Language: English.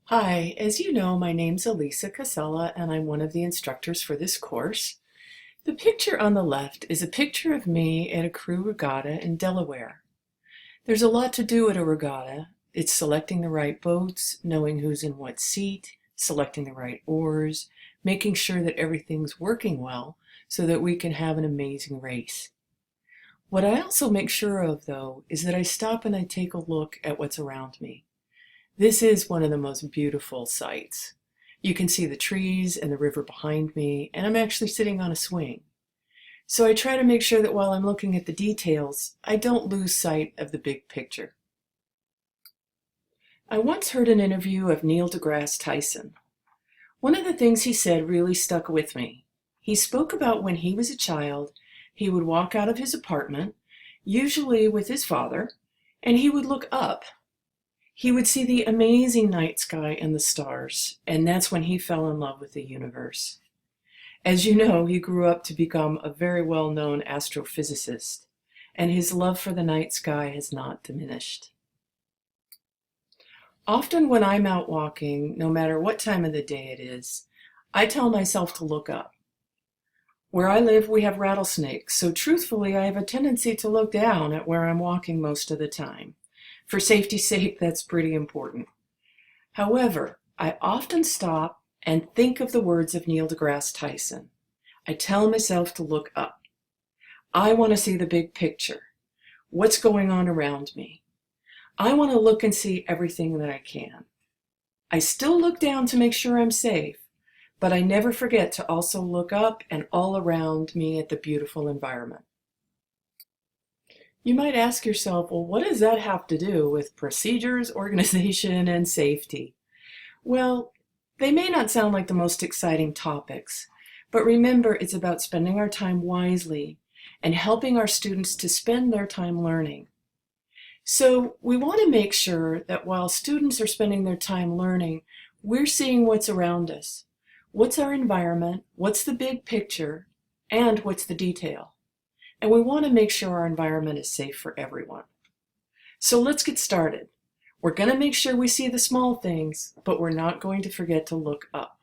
Hi, as you know, my name's Elisa Casella and I'm one of the instructors for this course. The picture on the left is a picture of me at a crew regatta in Delaware. There's a lot to do at a regatta. It's selecting the right boats, knowing who's in what seat, selecting the right oars, making sure that everything's working well so that we can have an amazing race. What I also make sure of, though, is that I stop and I take a look at what's around me. This is one of the most beautiful sights. You can see the trees and the river behind me, and I'm actually sitting on a swing. So I try to make sure that while I'm looking at the details, I don't lose sight of the big picture. I once heard an interview of Neil deGrasse Tyson. One of the things he said really stuck with me. He spoke about when he was a child, he would walk out of his apartment, usually with his father, and he would look up. He would see the amazing night sky and the stars, and that's when he fell in love with the universe. As you know, he grew up to become a very well-known astrophysicist, and his love for the night sky has not diminished. Often when I'm out walking, no matter what time of the day it is, I tell myself to look up. Where I live, we have rattlesnakes, so truthfully, I have a tendency to look down at where I'm walking most of the time. For safety's sake, that's pretty important. However, I often stop and think of the words of Neil deGrasse Tyson. I tell myself to look up. I want to see the big picture. What's going on around me? I want to look and see everything that I can. I still look down to make sure I'm safe, but I never forget to also look up and all around me at the beautiful environment. You might ask yourself, well, what does that have to do with procedures, organization, and safety? Well, they may not sound like the most exciting topics, but remember it's about spending our time wisely and helping our students to spend their time learning. So we want to make sure that while students are spending their time learning, we're seeing what's around us. What's our environment? What's the big picture? And what's the detail? And we want to make sure our environment is safe for everyone. So let's get started. We're going to make sure we see the small things, but we're not going to forget to look up.